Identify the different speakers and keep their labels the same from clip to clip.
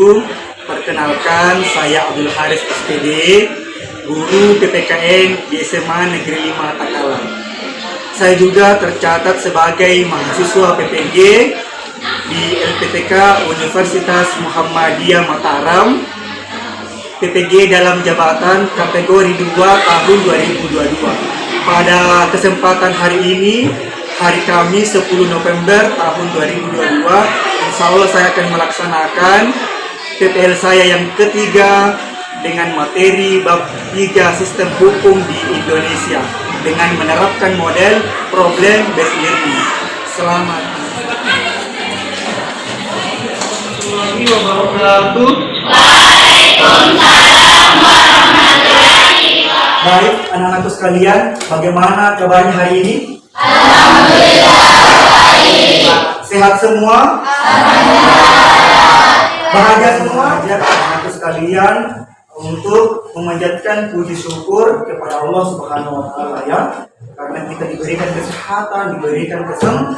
Speaker 1: wabarakatuh. Perkenalkan, saya Abdul Haris SPD, guru PPKN di SMA Negeri 5 Takalar. Saya juga tercatat sebagai mahasiswa PPG di LPTK Universitas Muhammadiyah Mataram, PPG dalam jabatan kategori 2 tahun 2022. Pada kesempatan hari ini, hari Kamis 10 November tahun 2022, insya Allah saya akan melaksanakan PPL saya yang ketiga dengan materi bab 3 sistem hukum di Indonesia dengan menerapkan model problem based learning. Selamat. Assalamualaikum wabarakatuh. Waalaikumsalam warahmatullahi wabarakatuh. Baik, anak-anakku sekalian, bagaimana kabarnya hari ini? Alhamdulillah baik. Sehat semua? Alhamdulillah. Bahagia semua? Ya, anak-anakku sekalian, untuk memanjatkan puji syukur kepada Allah Subhanahu wa Ta'ala, ya, karena kita diberikan kesehatan, diberikan kesempatan.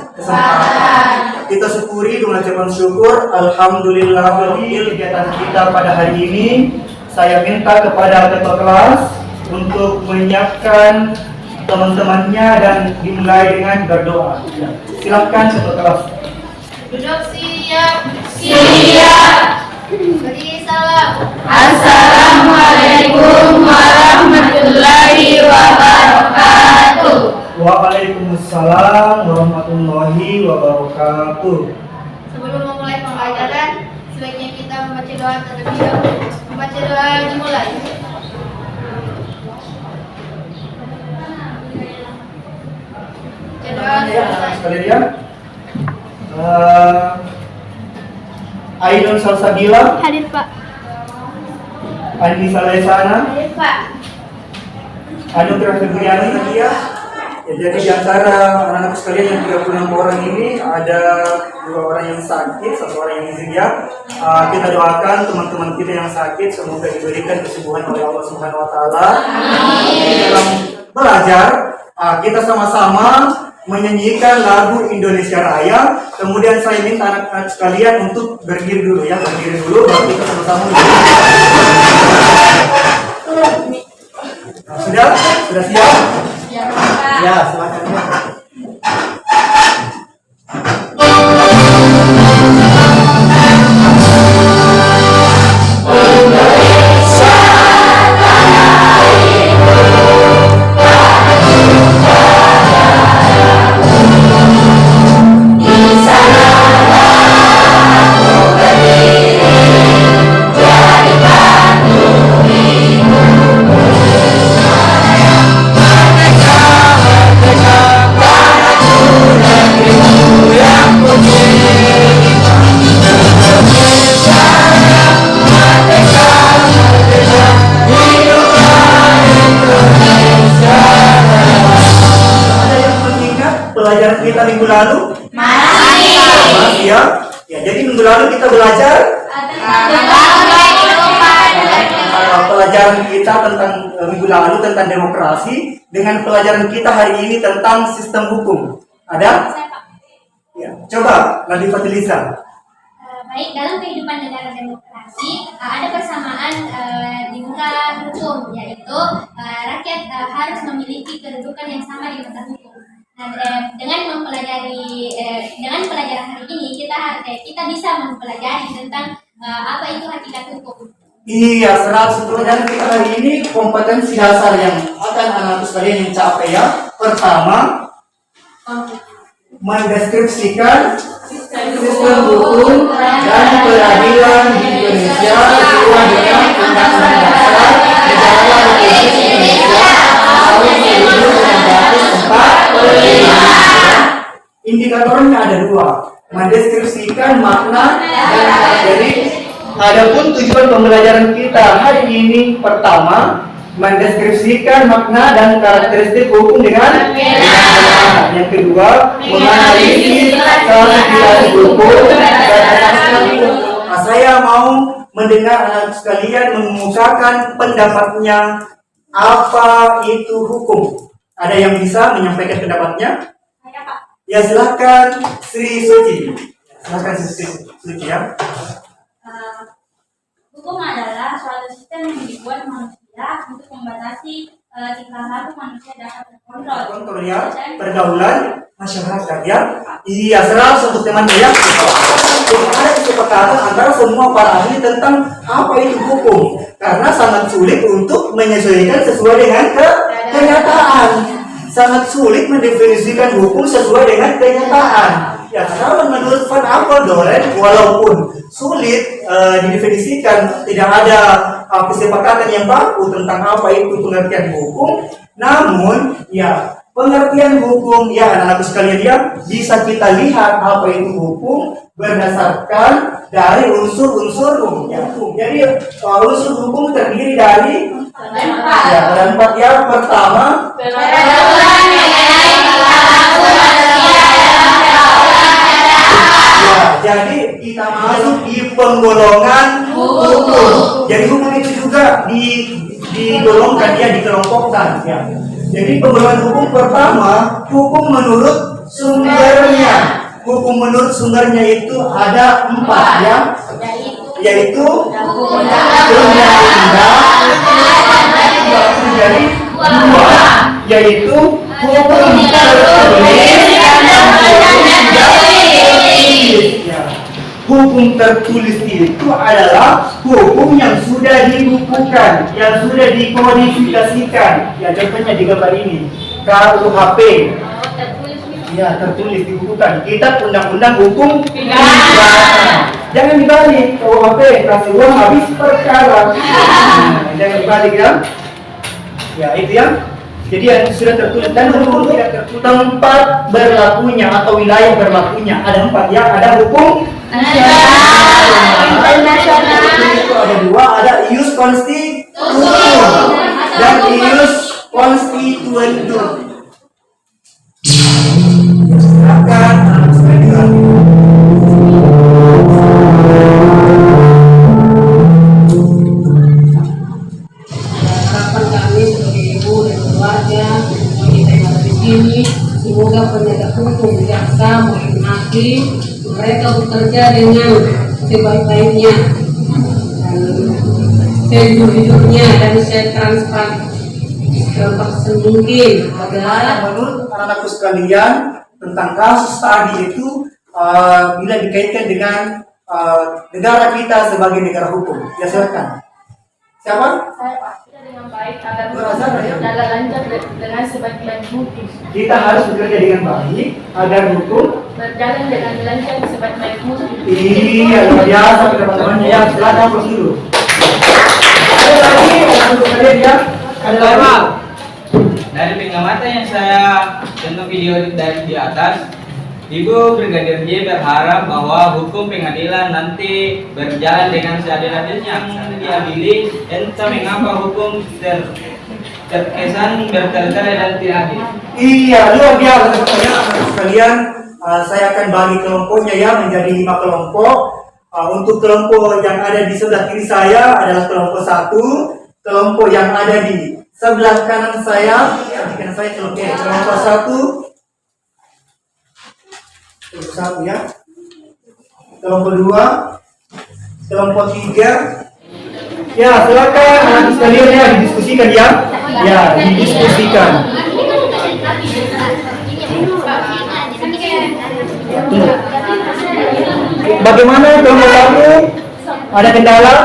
Speaker 1: Kita syukuri dengan ucapan syukur. Alhamdulillah. Kegiatan kita pada hari ini, saya minta kepada ketua kelas untuk menyiapkan teman-temannya dan dimulai dengan berdoa. Silakan ketua kelas.
Speaker 2: Duduk siap. Siap. Beri salam. Assalamualaikum warahmatullahi wabarakatuh.
Speaker 1: Waalaikumsalam warahmatullahi wabarakatuh.
Speaker 2: Sebelum memulai pembelajaran, sebaiknya kita membaca doa terlebih dahulu. Membaca doa dimulai.
Speaker 1: Sekalian, Ainun Salsabila,
Speaker 2: Hadir Pak.
Speaker 1: Andi Salesana,
Speaker 2: Hadir Pak.
Speaker 1: Anugerah Febriani. Ya, jadi di antara anak-anak sekalian yang 36 orang ini ada 2 orang yang sakit, 1 orang yang izin, ya. Kita doakan teman-teman kita yang sakit semoga diberikan kesembuhan oleh Allah Subhanahu wa Ta'ala. Dalam belajar, kita sama-sama menyanyikan lagu Indonesia Raya. Kemudian saya minta anak-anak sekalian untuk berdiri dulu, ya, berdiri dulu baru kita sama-sama. Sudah siap? Ya, silakan. Pelajaran kita minggu lalu? Masih, ya. Ya, jadi minggu lalu kita belajar pelajaran kita tentang minggu lalu tentang demokrasi, dengan pelajaran kita hari ini tentang sistem hukum. Ada? Ya, coba Nadia Fatilisa.
Speaker 3: Baik, dalam kehidupan negara demokrasi ada persamaan di muka hukum, yaitu rakyat harus memiliki kedudukan yang sama di mata hukum. Nah, dengan pelajaran hari ini kita bisa mempelajari tentang apa itu hakikat hukum.
Speaker 1: Iya, 100 pelajaran kita hari ini kompetensi dasar yang akan anak sekalian yang capai, ya. Pertama, mendeskripsikan sistem hukum dan peradilan di Indonesia sesuai dengan Undang-Undang Dasar Negara Republik Indonesia tahun 1945. Indikatornya ada 2, mendeskripsikan makna dan materi. Adapun tujuan pembelajaran kita hari ini, pertama, mendeskripsikan makna dan karakteristik hukum dengan benar. Yang kedua, menganalisis klasifikasi hukum dan asas hukum. Nah, saya mau mendengar anak sekalian mengemukakan pendapatnya apa itu hukum. Ada yang bisa menyampaikan pendapatnya? Ya, silakan Sri Suci. Silakan Sri Suci, ya.
Speaker 3: hukum adalah suatu sistem yang dibuat manusia untuk membatasi tingkah laku manusia dapat terkontrol.
Speaker 1: Kontrol ya, pergaulan masyarakat ya. Iya, selalu untuk teman ya. Jadi ada kesepakatan antara semua para ahli tentang apa itu hukum. Karena sangat sulit untuk menyesuaikan sesuai dengan kenyataan. Sangat sulit mendefinisikan hukum sesuai dengan kenyataan. Ya, karena menurut Van Apeldoorn, walaupun sulit didefinisikan, tidak ada kesepakatan yang baku tentang apa itu pengertian hukum. Namun, ya pengertian hukum, ya anak-anakku sekalian ya, bisa kita lihat apa itu hukum berdasarkan dari unsur-unsur hukum. Ya, jadi unsur hukum terdiri dari ada empat. Yang pertama, jadi kita masuk di penggolongan hukum. Jadi hukum itu juga digolongkan, ya dikelompokkan. Ya. Jadi penggolongan hukum pertama, hukum menurut sumbernya. Hukum menurut sumbernya itu ada 4 ya, yaitu undang-undang, jadi 2, yaitu hukum tertulis. Hukum tertulis itu adalah hukum yang sudah dibukukan, yang sudah dikodifikasikan. Ya, contohnya di gambar ini, KUHP. Ya, tertulis dibukukan. Kitab Undang-Undang Hukum Pidana. Jangan dibalik, KUHP kasih uang habis perkara. Jangan dibalik ya. Ya, itu ya. Jadi yang sudah tertulis dan hukum tidak tertulis. Tempat berlakunya atau wilayah berlakunya ada 4 ya. Ada hukum nasional. Itu ada 2, ada ius constitutum dan ius constituendum. Silakan.
Speaker 4: Harapan kami sebagai ibu dan keluarga kita yang ada di sini, semoga penegak hukum jaksa maupun hakim mereka bekerja dengan sebaik-baiknya dan sejujurnya dan setransparan mungkin.
Speaker 1: Bagaimana menurut anak-anakku sekalian tentang kasus tadi itu bila dikaitkan dengan negara kita sebagai negara hukum? Ya silakan. Siapa?
Speaker 2: Saya Pak, kita dengan baik agar
Speaker 1: Berasal ya?
Speaker 2: jalan lancar dengan sebaik-baik mungkin.
Speaker 1: Kita harus bekerja dengan baik agar hukum
Speaker 2: Berjalan dengan lancar sebaik-baik mungkin.
Speaker 1: iya luar biasa teman-teman ya. Silakan terus dulu. Ada lagi anak-anakku sekalian ya? Ada lagi?
Speaker 5: Dari pengamatan yang saya tonton video dari di atas, Ibu Brigadir J berharap bahwa hukum pengadilan nanti berjalan dengan seadil-adilnya diadili, entah mengapa hukum terkesan bertele-tele dan tidak adil.
Speaker 1: Iya, luar biasa teman-teman sekalian. Saya akan bagi kelompoknya ya menjadi 5 kelompok. Untuk kelompok yang ada di sebelah kiri saya adalah kelompok 1. Kelompok yang ada di sebelah kanan saya, di kanan saya kelompok 1. Kelompok 1 ya. Kelompok 2. Kelompok 3. Ya, silakan anak sekalian ya didiskusikan ya. Ya, didiskusikan. Bagaimana kelompok 1? Ada kendala?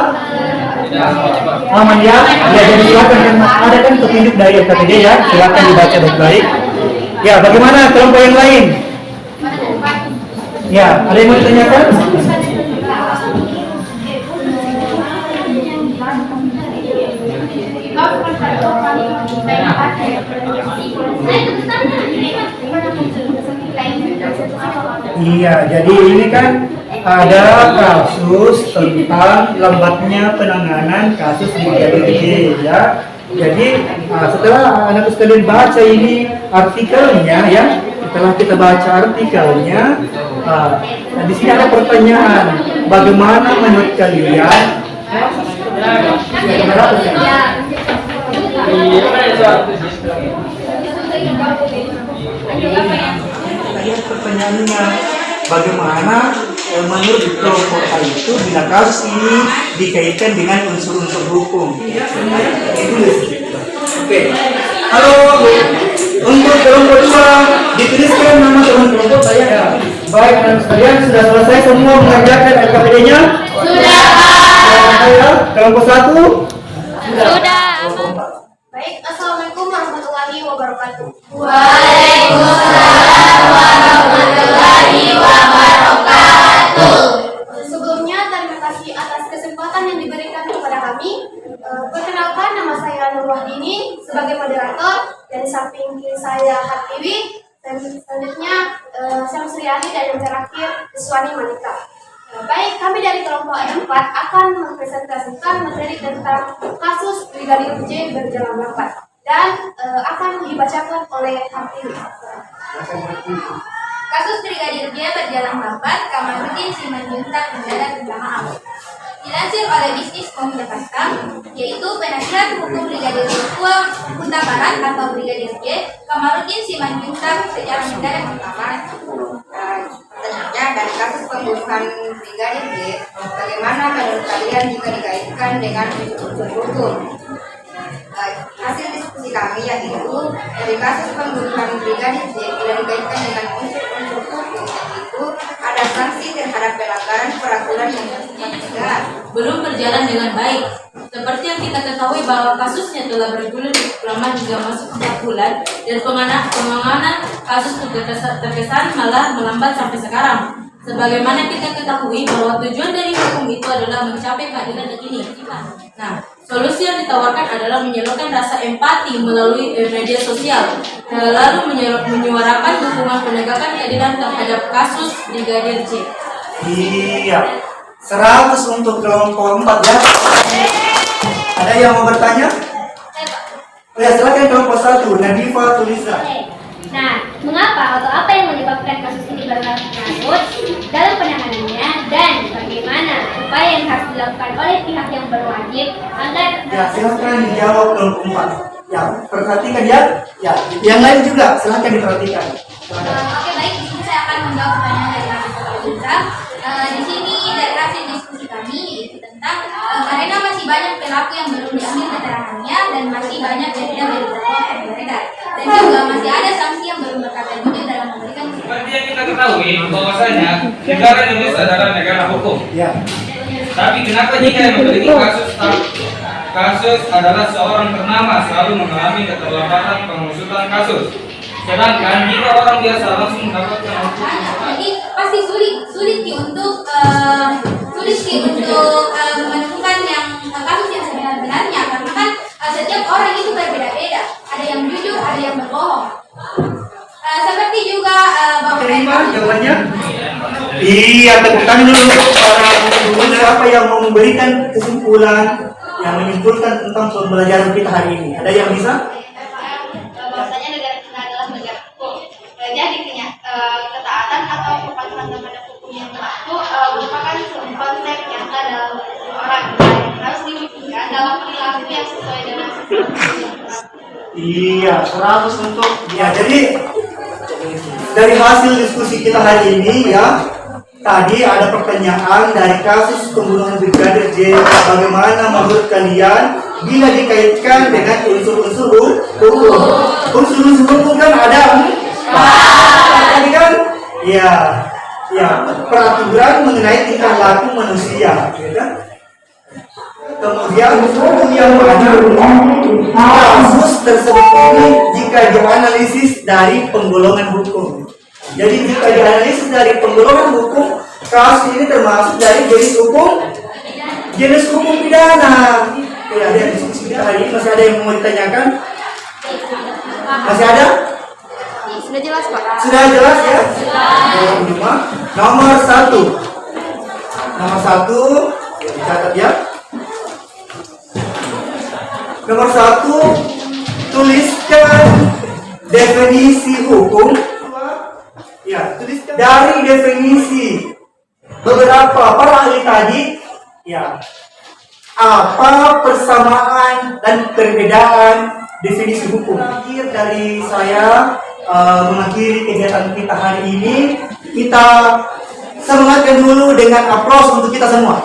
Speaker 1: Aman ya? Ya, jadi silakan ada kan petunjuk dari SKPD ya. Silakan dibaca baik-baik. Ya, bagaimana kelompok yang lain? Ya, ada yang mau ditanyakan? Iya, jadi ini kan ada kasus tentang lambatnya penanganan kasus Brigadir J ya. Jadi setelah anak sekalian baca ini artikelnya ya, setelah kita baca artikelnya, di sini ada pertanyaan, bagaimana menurut kalian? Pertanyaannya, bagaimana menurut kelompok A itu bila kasus ini dikaitkan dengan unsur-unsur hukum. Oke. Halo, untuk kelompok 2 dituliskan nama teman kelompok saya ya. Baik, dan sekalian sudah selesai semua mengerjakan LKPD-nya? Sudah. Kelompok 1?
Speaker 3: Sudah.
Speaker 2: Baik, assalamualaikum warahmatullahi wabarakatuh. Sebelumnya terima kasih atas kesempatan yang diberikan kepada kami. Perkenalkan, nama saya Nur Wahdini sebagai moderator, dan di samping kiri saya Hartiwi, dan selanjutnya Syamsriani, dan yang terakhir Iswani Manika. Baik, kami dari kelompok 4 akan mempresentasikan materi tentang kasus Brigadir J berjalan lambat dan akan dibacakan oleh Hartiwi.
Speaker 3: Kasus Brigadir J berjalan lambat, Kamarudin Simanjuntak mendadak minta maaf. Dilansir oleh Bisnis.com Jakarta, yaitu penasihat hukum Brigadir Joshua Huta Barat atau Brigadir J, Kamarudin Simanjuntak secara mendadak minta maaf.
Speaker 6: Selanjutnya dari kasus pembunuhan Brigadir J, bagaimana menurut kalian jika dikaitkan dengan unsur hukum? Hasil diskusi kami yaitu dari kasus pembunuhan Brigadir J bila dikaitkan dengan unsur-unsur hukum, yaitu ada sanksi terhadap pelanggaran peraturan yang bersifat tegas.
Speaker 7: Belum berjalan dengan baik. Seperti yang kita ketahui bahwa kasusnya telah bergulir lama hingga masuk 4 bulan dan penanganan kasus terkesan malah melambat sampai sekarang. Sebagaimana kita ketahui bahwa tujuan dari hukum itu adalah mencapai keadilan dan ini. Nah, solusi yang ditawarkan adalah menyalurkan rasa empati melalui media sosial, lalu menyuarakan dukungan penegakan keadilan terhadap kasus Brigadir J.
Speaker 1: Iya. 100 untuk kelompok 4 ya. Ada yang mau bertanya? Oh ya, silakan kelompok 1, Nadifa Tulisa.
Speaker 3: Nah, mengapa atau apa yang menyebabkan kasus ini berlarut-larut dalam penanganannya dan bagaimana upaya yang harus dilakukan oleh pihak yang berwajib agar
Speaker 1: Ya, silakan dijawab kelompok 4. Ya, perhatikan ya. Ya, yang lain juga silakan diperhatikan.
Speaker 3: Oke, baik, di sini saya akan menjawab pertanyaan dari Pak Putra. Di sini dari hasil diskusi kami yaitu tentang karena masih banyak pelaku yang belum diambil keterangannya dan masih banyak yang tidak bertanggung beredar, dan juga masih ada sanksi yang belum berkata jujur dalam memberikan.
Speaker 5: Seperti yang kita ketahui bahwasanya negara Indonesia adalah negara hukum.
Speaker 1: Ya.
Speaker 5: Tapi kenapa jika yang memiliki kasus adalah seorang ternama selalu mengalami keterlambatan pengusutan kasus, sedangkan jika orang biasa langsung mendapatkan hukuman?
Speaker 3: Jadi pasti sulit untuk menemukan yang kasus yang sebenarnya, karena kan setiap orang itu berbeda-beda, ada yang jujur, ada yang berbohong. Seperti juga bahwa
Speaker 1: Terima jawabannya. Iya, tepuk tangan dulu untuk para guru. Siapa yang mau memberikan kesimpulan yang menyimpulkan tentang pembelajaran kita hari ini? Ada yang bisa?
Speaker 2: Bahwasanya negara kita adalah negara hukum. Jadi ketaatan atau kepatuhan terhadap hukum yang berlaku merupakan konsep nyata dalam orang, harus diwujudkan dalam perilaku yang sesuai dengan
Speaker 1: Iya, 100 untuk ya. Jadi dari hasil diskusi kita hari ini ya, tadi ada pertanyaan dari kasus pembunuhan Brigadir J. Bagaimana menurut kalian bila dikaitkan dengan unsur-unsur hukum? Unsur-unsur hukum kan ada tadi kan? Ya, peraturan mengenai tingkah laku manusia, ya kan? Kemudian hukum yang mana kasus tersebut ini jika dianalisis dari penggolongan hukum. Jadi jika dianalisis dari penggolongan hukum, kasus ini termasuk dari jenis hukum pidana. Ya, ada diskusi kita hari ini. Masih ada yang mau ditanyakan? Masih ada?
Speaker 2: Sudah jelas, Pak.
Speaker 1: Sudah jelas ya? Nomor 1. Nomor 1 dicatat ya. Nomor 1, tuliskan definisi hukum. Ya, tuliskan dari definisi beberapa para ahli tadi. Ya, apa persamaan dan perbedaan definisi hukum? Akhir dari saya mengakhiri kegiatan kita hari ini, kita Semangatkan dulu dengan aplaus untuk kita semua.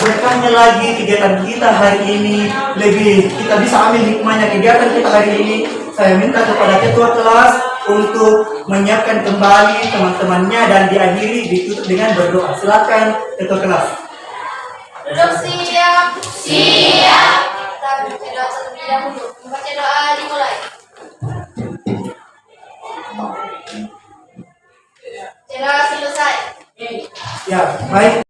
Speaker 1: Berkahnya lagi kegiatan kita hari ini, lebih kita bisa ambil hikmahnya kegiatan kita hari ini. Saya minta kepada ketua kelas untuk menyiapkan kembali teman-temannya dan diakhiri ditutup dengan berdoa. Silakan ketua kelas.
Speaker 2: Duduk siap. Siap. Kita berdoa terlebih dahulu. Membaca doa dimulai. Jelas selesai.
Speaker 1: Ya, baik.